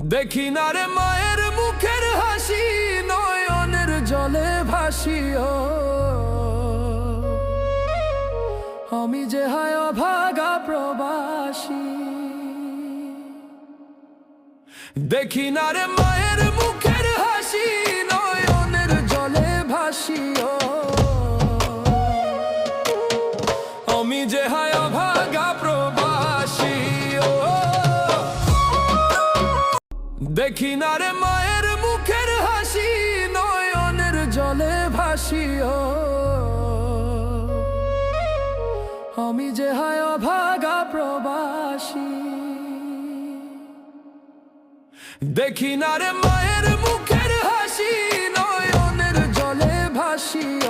দেখি না রে মায়ের মুখের হাসি, নয়নের জলে ভাসিও। আমি যে হায় অভাগা প্রবাসী। দেখি না রে মায়ের মুখের হাসি, নয়নের জলে ভাসিও। আমি যে হায় অভাগা প্রবাসী। দেখি না রে মায়ের মুখের হাসি, নয়নের জলে ভাসিও। আমি যে হায় অভাগা প্রবাসী। দেখি না রে মায়ের মুখের হাসি, নয়নের জলে ভাসিও।